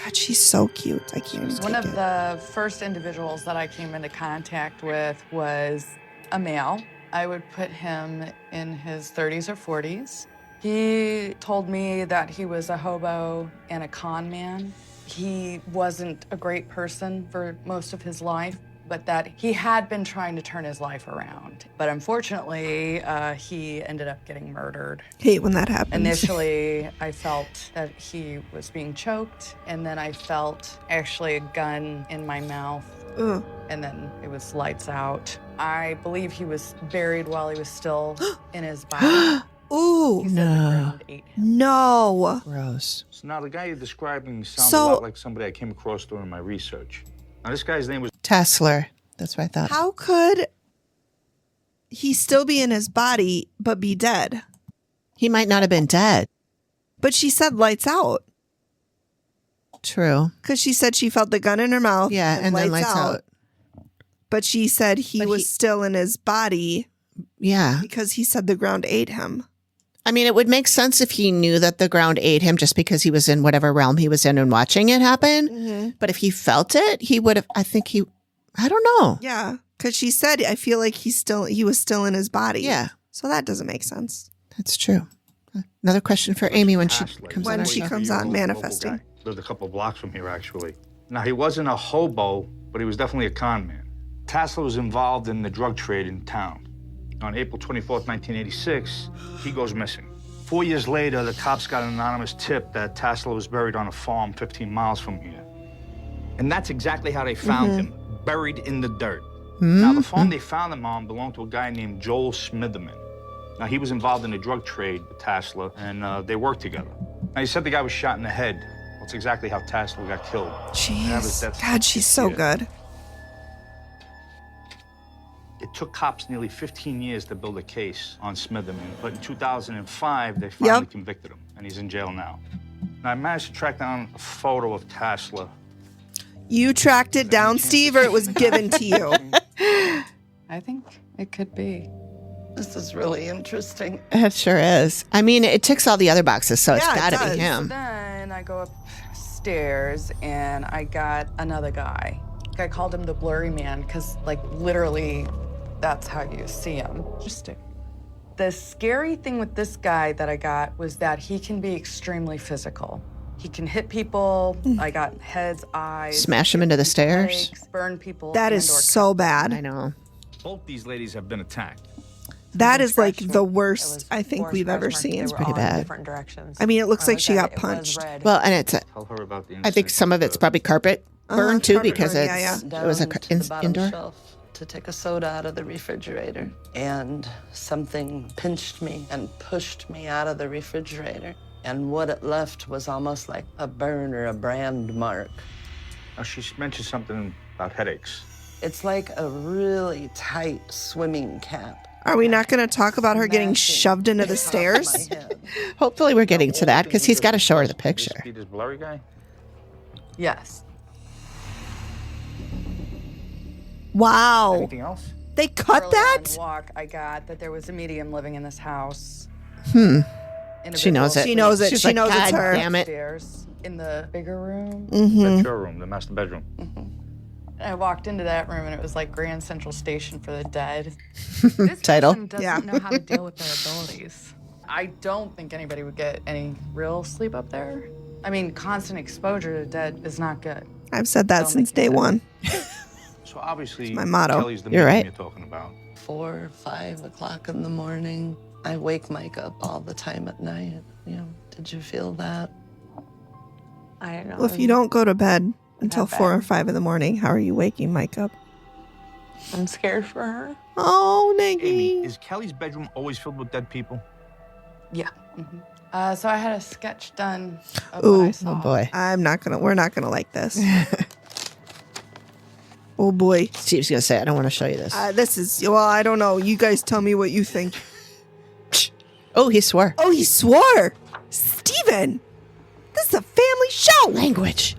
God, she's so cute. I can't even One take of it. the first individuals that I came into contact with was a male. I would put him in his 30s or 40s. He told me that he was a hobo and a con man. He wasn't a great person for most of his life, but that he had been trying to turn his life around. But unfortunately, he ended up getting murdered. Hate when that happens. Initially, I felt that he was being choked, and then I felt actually a gun in my mouth, Ugh. and then it was lights out. I believe he was buried while he was still in his body. Ooh. He said the ground ate him. No. Gross. So now the guy you're describing sounds So- a lot like somebody I came across during my research. Now this guy's name was Tasler. That's what I thought. How could he still be in his body but be dead? He might not have been dead. But she said lights out True. because she said she felt the gun in her mouth. Yeah, and then lights out. But she said he But was he- still in his body Yeah. because he said the ground ate him. I mean, it would make sense if he knew that the ground ate him just because he was in whatever realm he was in and watching it happen. Mm-hmm. But if he felt it, he would have, I don't know. Yeah, because she said I feel like he was still in his body. Yeah. So that doesn't make sense. That's true. Another question for Amy when she Tasler. comes When on. she our show. comes on Local manifesting. guy. Lived a couple blocks from here, actually. Now, he wasn't a hobo, but he was definitely a con man. Tasler was involved in the drug trade in town. On April 24th, 1986, he goes missing. 4 years later, the cops got an anonymous tip that Tasler was buried on a farm 15 miles from here. And that's exactly how they found him, buried in the dirt. Now, the farm they found him on belonged to a guy named Joel Smitherman. Now, he was involved in the drug trade with Tasler, and they worked together. Now, he said the guy was shot in the head. Well, it's exactly how Tasler got killed. Jeez. God, she's so good. It took cops nearly 15 years to build a case on Smitherman, but in 2005, they finally convicted him, and he's in jail now. Now, I managed to track down a photo of Tasler. You tracked it down, Steve, or it was given to you? I think it could be. This is really interesting. It sure is. I mean, it ticks all the other boxes, so it's Yeah, it got to does. be him. Then I go upstairs and I got another guy. I called him the blurry man because, like, literally, that's how you see him. Interesting. The scary thing with this guy that I got was that he can be extremely physical. He can hit people. I got heads, eyes. Smash him into the stairs. legs, burn people. That is and/or so bad. I know. Both these ladies have been attacked. That is like the It worst was I think four we've ever scratch marks. seen. They It's were pretty all in bad. different directions. I mean, it looks like she got It was punched. red. Well, and it's, Tell her about the I think some of it's probably carpet burn too carpet because burn, it's yeah, it was Down to the bottom indoor. shelf to take a soda out of the refrigerator, and something pinched me and pushed me out of the refrigerator. And what it left was almost like a burn or a brand mark. Now, she mentioned something about headaches. It's like a really tight swimming cap. Are we not going to talk about her getting Smashing shoved into the the top of my stairs? head. Hopefully, we're getting to that because he's got to show her the picture. This blurry guy? Yes. Wow. Anything else? They cut Early that? on walk, I got that there was a medium living in this house. She knows it. She knows it. She's She like, knows it's "God her." damn it. Upstairs in the bigger room. Mm-hmm. Your room, the master bedroom. I walked into that room and it was like Grand Central Station for the dead. Title. Person doesn't Yeah. know how to deal with their abilities. I don't think anybody would get any real sleep up there. I mean, constant exposure to dead is not good. I've said that Don't since make day sense. one. So obviously, my motto. Kelly's the You're medium right. you're talking about. 4, 5 o'clock in the morning. I wake Mike up all the time at night. You know, did you feel that? I don't know. Well, if you don't go to bed until Not 4 or bad. 5 in the morning, how are you waking Mike up? I'm scared for her. Oh, Amy, Nikki. is Kelly's bedroom always filled with dead people? Yeah. So I had a sketch done of what I saw. Oh boy. We're not gonna like this. Oh boy. Steve's gonna say, I don't want to show you this. This is, well, I don't know. You guys tell me what you think. Oh, he swore. Oh, he swore. Steven, this is a family show. Language.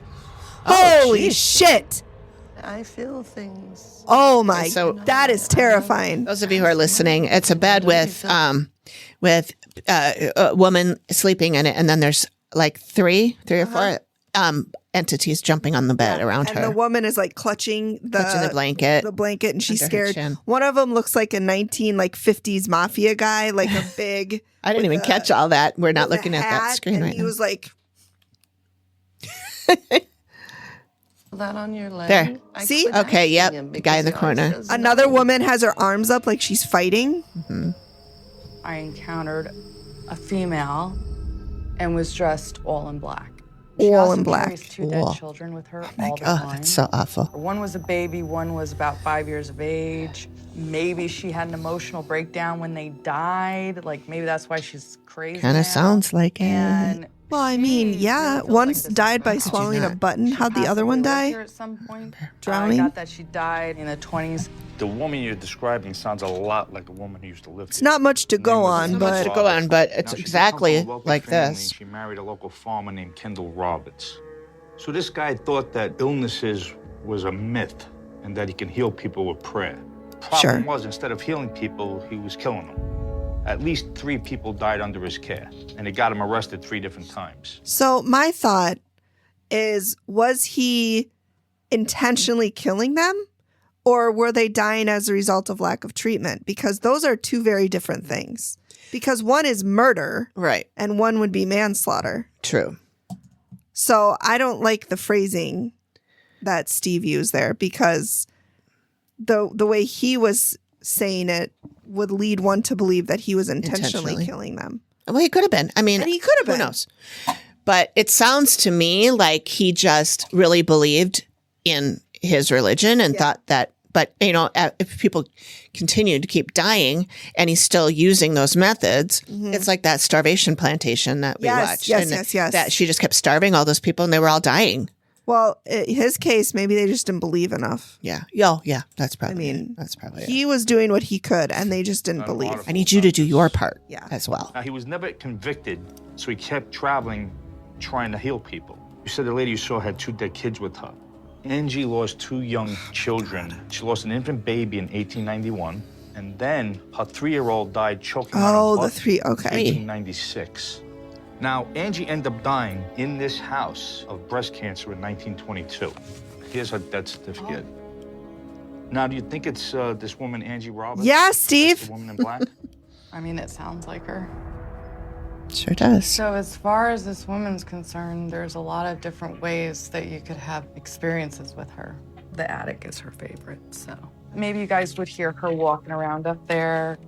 Holy geez. shit. I feel things. Oh my, So- that is terrifying. Those of you who are listening, it's a bed with a woman sleeping in it, and then there's like three or four entities jumping on the bed around And her. the woman is like clutching the blanket. and she's under her scared. chin. One of them looks like a 50s mafia guy, like a big. I didn't even catch all that. We're not with a looking at that hat, screen and right he now. was like, That on your leg? There. I See? quit Okay, asking yep, him the guy in the because he always corner. says another no. woman has her arms up like she's fighting. I encountered a female and was dressed all in black. All also in black. carries two Cool. dead children with her all the Oh, time. that's so awful. One was a baby, one was about 5 years of age. Maybe she had an emotional breakdown when they died. Like maybe that's why she's crazy. Kind now. of sounds like it. And Well, I mean, she yeah. really feels One's like this died is by her swallowing a not? button. How'd the She other one possibly lived die? here at some point. Drowning? I got that she died in the 20s. The woman you're describing sounds a lot like a woman who used to live It's here. not much to go on, Not much but to go on, but Now, it's she did come exactly from a wealthy like family. this. She married a local farmer named Kendall Roberts. So this guy thought that illnesses was a myth and that he can heal people with prayer. Problem Sure. was, instead of healing people, he was killing them. At least 3 people died under his care, and it got him arrested 3 different times. so my thought is, was he intentionally killing them, or were they dying as a result of lack of treatment? Because those are two very different things. Because one is murder, Right. and one would be manslaughter. True. So I don't like the phrasing that Steve used there, because the way he was saying it would lead one to believe that he was intentionally Intentionally. killing them. Well, he could have been. I mean, And he could have who been. knows? But it sounds to me like he just really believed in his religion and thought that, but you know, if people continue to keep dying and he's still using those methods, it's like that starvation plantation that we Yes, watched. yes, and yes, yes. That she just kept starving all those people and they were all dying. Well, his case, maybe they just didn't believe enough. Yeah. Oh, yeah. That's probably. mean, that's probably. He was doing what he could, and they just didn't Not a lot believe. of I need you to do your part. Yeah. As well. Now, he was never convicted, so he kept traveling, trying to heal people. You said the lady you saw had 2 dead kids with her. Angie lost 2 young children. She lost an infant baby in 1891, and then her 3-year-old died choking on Oh, her the butt 3. in Okay. 1896. Now, Angie ended up dying in this house of breast cancer in 1922. Here's her death certificate. Now, do you think it's this woman, Angie Roberts? Yeah, That's Steve. the woman in black? I mean, it sounds like her. Sure does. So as far as this woman's concerned, there's a lot of different ways that you could have experiences with her. The attic is her favorite, so. Maybe you guys would hear her walking around up there.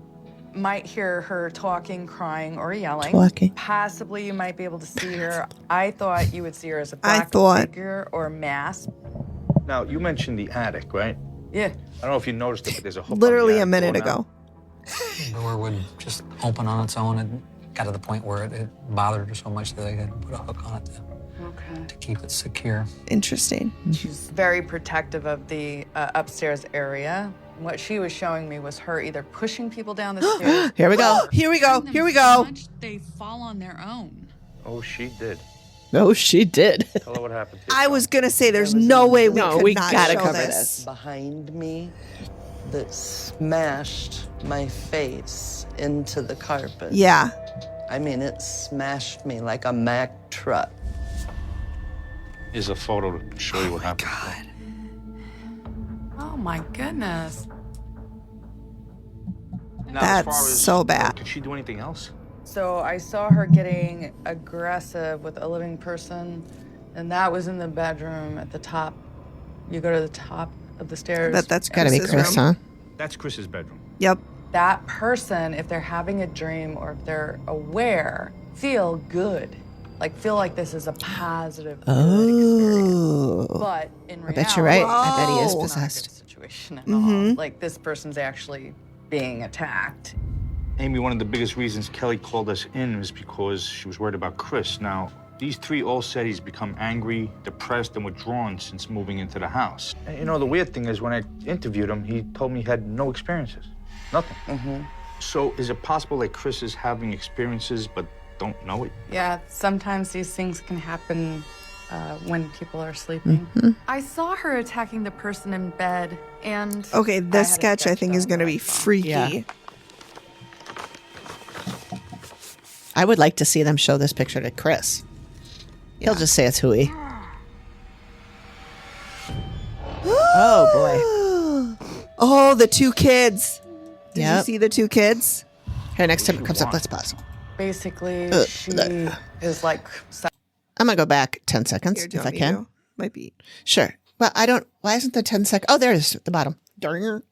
Might hear her talking, crying, or yelling. Talking. Possibly you might be able to see her. I thought you would see her as a I black thought. figure or mask. Now, you mentioned the attic, right? Yeah. I don't know if you noticed it, but there's a hook on Literally the a attic minute door now. ago. The door would just open on its own. It got to the point where it bothered her so much that they had to put a hook on it to keep it secure. Interesting. She's very protective of the upstairs area. What she was showing me was her either pushing people down the stairs. Here we go. Here we go. Here we go. They fall on their own. Oh, she did. No, she did. Tell her what happened to you. I was gonna say, there's no way we No, could we not gotta show cover this. behind me that smashed my face into the carpet. Yeah. I mean, it smashed me like a Mack truck. Here's a photo to show you what happened. God. Oh my goodness. Now, That's as far as, so bad. Could she do anything else? So I saw her getting aggressive with a living person, and that was in the bedroom at the top. You go to the top of the stairs. That's Gotta be Chris's Chris, room. huh? That's Chris's bedroom. Yep. That person, if they're having a dream or if they're aware, feel good. Like, feel like this is a positive, good experience. Oh. But in I reality, bet you're right. I bet he is Whoa. possessed. it's not a good situation at all. Like, this person's actually being attacked. Amy, one of the biggest reasons Kelly called us in was because she was worried about Chris. Now, these three all said he's become angry, depressed, and withdrawn since moving into the house. And, you know, the weird thing is when I interviewed him, he told me he had no experiences. Nothing. Mm-hmm. So is it possible that Chris is having experiences but don't know it? Yeah, sometimes these things can happen when people are sleeping. I saw her attacking the person in bed, and Okay, this sketch I think is going to be freaky. Yeah. I would like to see them show this picture to Chris. He'll just say it's hooey. Oh, boy. Oh, the two kids. Did you Yep. see the two kids? Here, next time it comes up, let's pause. Basically, she is like... I'm going to go back 10 seconds Here, do you if I want me can. to? Might be. Sure. Well, I don't... Why isn't the 10 second? Oh, there it is at the bottom. Darn.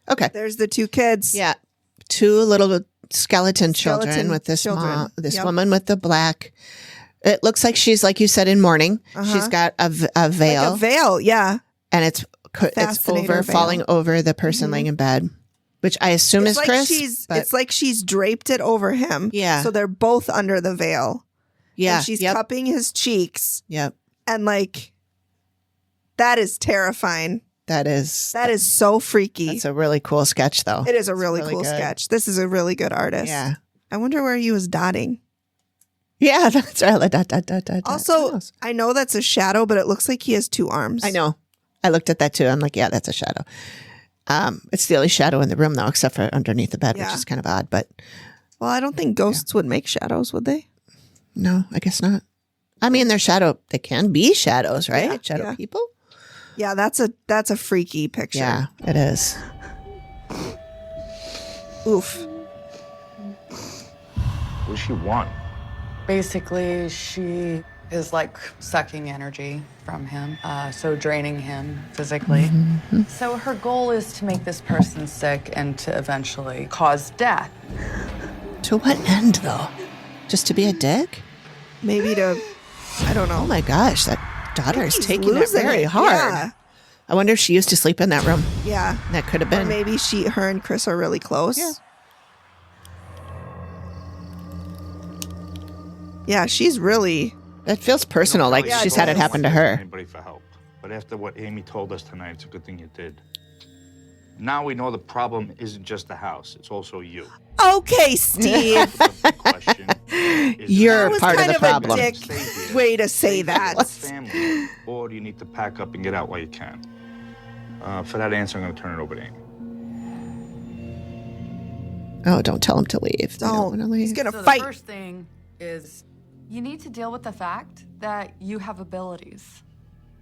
Okay. There's the two kids. Yeah. Two little skeleton children with this children. mom, this Yep. woman with the black. It looks like she's, like you said, in mourning. She's got a veil. Like a veil, yeah. And it's Fascinator over, veil. falling over the person laying in bed, which I assume is like Chris. But it's like she's draped it over him. Yeah. So they're both under the veil. yeah, And she's yep, cupping his cheeks. yep. And like, that is terrifying. That is so freaky. That's a really cool sketch, though. It is a It's really cool good. sketch. This is a really good artist. Yeah. I wonder where he was dotting. Yeah, that's right. Like, dot, dot, dot, dot, dot. Also, I know that's a shadow, but it looks like he has two arms. I know. I looked at that too. I'm like, yeah, that's a shadow. It's the only shadow in the room, though, except for underneath the bed, which Yeah. is kind of odd. But Well, I don't think ghosts would make shadows, would they? no, I guess not. I mean, they're shadow. They can be shadows, right? Yeah, Shadow yeah. people. Yeah, that's a freaky picture. Yeah, it is. Oof. What does she want? Basically, she is like sucking energy from him, so draining him physically. So her goal is to make this person sick and to eventually cause death. To what end, though? Just to be a dick? Maybe to, I don't know. Oh my gosh, that daughter is he's taking it losing very it. hard. Yeah. I wonder if she used to sleep in that room. Yeah. That could have Or been. maybe her and Chris are really close. Yeah. Yeah, she's really. That feels personal, like Yeah, she's it had it does. happen to her. Anybody for help. But after what Amy told us tonight, it's a good thing you did. Now we know the problem isn't just the house, it's also you. Okay, Steve. You're That was part of kind the of problem. a dick way to say that. Family, or do you need to pack up and get out while you can? For that answer, I'm going to turn it over to Amy. Oh, don't tell him to leave. They don't want to leave. He's gonna So fight. the first thing is you need to deal with the fact that you have abilities.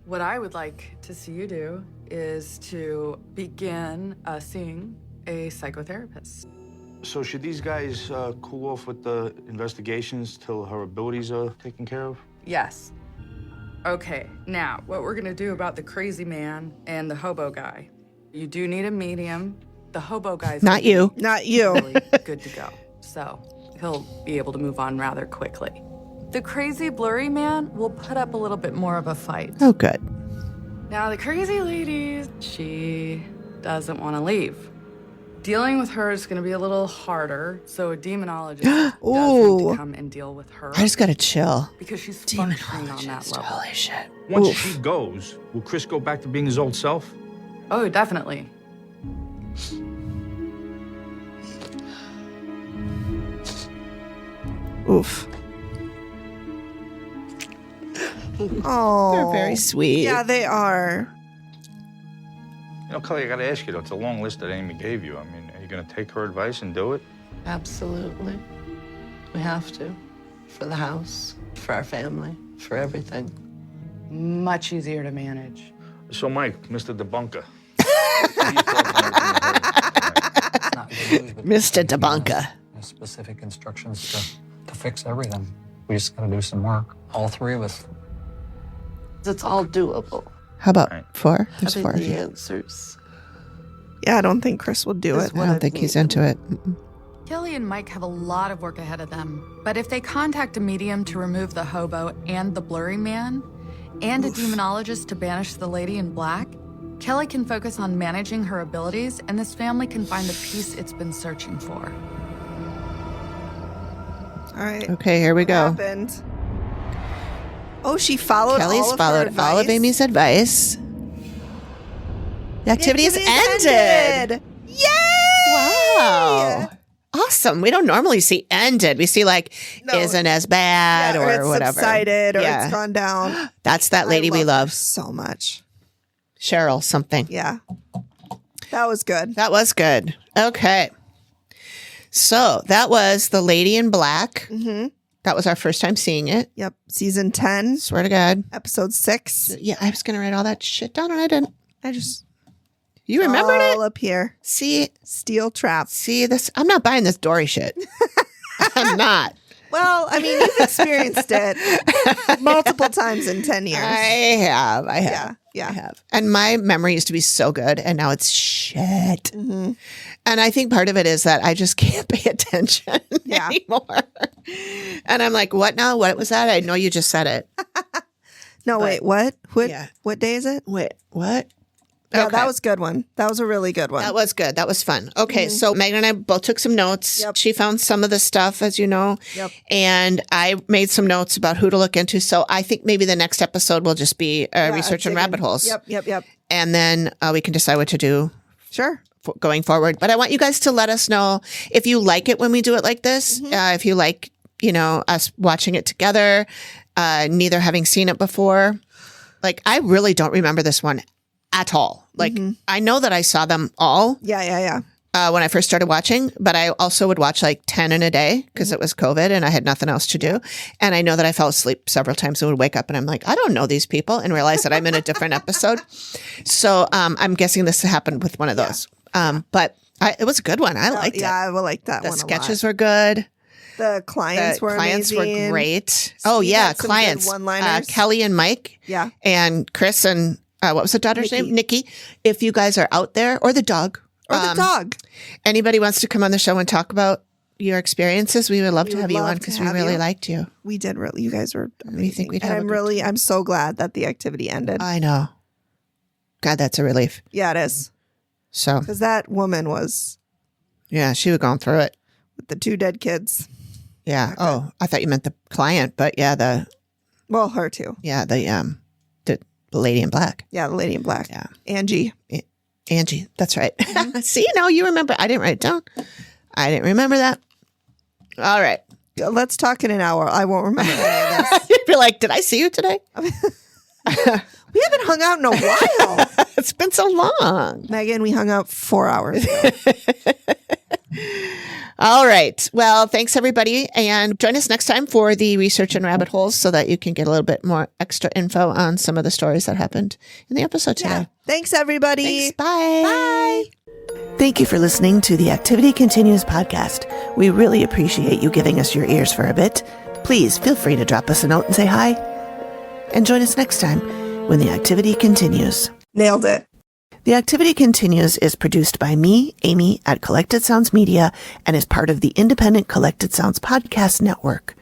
What I would like to see you do is to begin seeing a psychotherapist. So should these guys cool off with the investigations till her abilities are taken care of? Yes. Okay, now, what we're gonna do about the crazy man and the hobo guy. You do need a medium. The hobo guy's Not you. Not you. really good to go. So he'll be able to move on rather quickly. The crazy blurry man will put up a little bit more of a fight. Oh, good. Now, the crazy lady, she doesn't want to leave. Dealing with her is going to be a little harder, so a demonologist does need to come and deal with her. I just got to chill. Because she's functioning on that level. Holy shit. Once Oof. she goes, will Chris go back to being his old self? Oh, definitely. Oof. Oh, They're very sweet. Yeah, they are. You know, Kelly, I got to ask you, though, it's a long list that Amy gave you. I mean, are you going to take her advice and do it? Absolutely. We have to. For the house, for our family, for everything. Much easier to manage. So, Mike, Mr. Debunker. Mr. Debunker. There's specific instructions to fix everything. We just got to do some work. All three of us. It's all doable. How about 4? I There's think 4. the answers. Yeah, I don't think Chris will do it. I don't think he's into it. Kelly and Mike have a lot of work ahead of them, but if they contact a medium to remove the hobo and the blurry man, and a demonologist to banish the lady in black, Kelly can focus on managing her abilities, and this family can find the peace it's been searching for. All right. Okay, here we go. What happened? Oh, she followed Kelly's all of followed her all of advice? Amy's advice. The activity has ended. Yay! Wow. Awesome. We don't normally see ended. We see like isn't as bad or it's whatever. subsided or it's gone down. That's that lady we love her so much. Cheryl something. Yeah. That was good. That was good. Okay. So that was The Lady in Black. Mm-hmm. That was our first time seeing it. Yep. Season 10. Swear to God. Episode 6. Yeah, I was going to write all that shit down and I didn't. You It's remembered it? all up here. See? Steel trap. See this? I'm not buying this Dory shit. I'm not. Well, I mean, you've experienced it multiple times in 10 years. I have. Yeah. I have. And my memory used to be so good, and now it's shit. Mm-hmm. And I think part of it is that I just can't pay attention anymore. And I'm like, what now? What was that? I know you just said it. No, wait, what? What day is it? Wait, what? Yeah, Okay. that was a good one. That was a really good one. That was good. That was fun. Okay, so Megan and I both took some notes. Yep. She found some of the stuff, as you know. Yep. And I made some notes about who to look into. So I think maybe the next episode will just be research and rabbit holes. Yep. And then we can decide what to do. Sure. Going forward. But I want you guys to let us know if you like it when we do it like this. If you like, us watching it together, neither having seen it before. Like, I really don't remember this one at all. Like, I know that I saw them all. Yeah. When I first started watching, but I also would watch like 10 in a day because it was COVID and I had nothing else to do. And I know that I fell asleep several times and would wake up and I'm like, I don't know these people, and realize that I'm in a different episode. So I'm guessing this happened with one of those. But it was a good one. I liked it. Yeah, I will like that The one sketches were good. The clients were amazing. were great. Oh, yeah. had some good Clients. one-liners. Kelly and Mike. Yeah. And Chris and what was the daughter's name? Nikki. If you guys are out there, or the dog. Anybody wants to come on the show and talk about your experiences, we would love to have you on because we really liked you. We did really. You guys were amazing. We think we'd have I'm so glad that the activity ended. I know. God, that's a relief. Yeah, it is. So. Because that woman was. Yeah, she was going through it. With the 2 dead kids. Yeah. Oh, I thought you meant the client, but yeah, well, her too. Yeah, the Lady in Black. Yeah, the Lady in Black. Yeah. Angie, that's right. See, now you remember. I didn't write it down. I didn't remember that. All right. Let's talk in an hour. I won't remember any of this. You'd be like, did I see you today? We haven't hung out in a while. It's been so long. Megan, we hung out 4 hours ago. All right. Well, thanks everybody. And join us next time for the research and rabbit holes so that you can get a little bit more extra info on some of the stories that happened in the episode today. Yeah. Thanks, everybody. Thanks. Bye. Bye. Thank you for listening to the Activity Continues podcast. We really appreciate you giving us your ears for a bit. Please feel free to drop us a note and say hi. And join us next time when the activity continues. Nailed it. The Activity Continues is produced by me, Amy, at Collected Sounds Media, and is part of the independent Collected Sounds podcast network.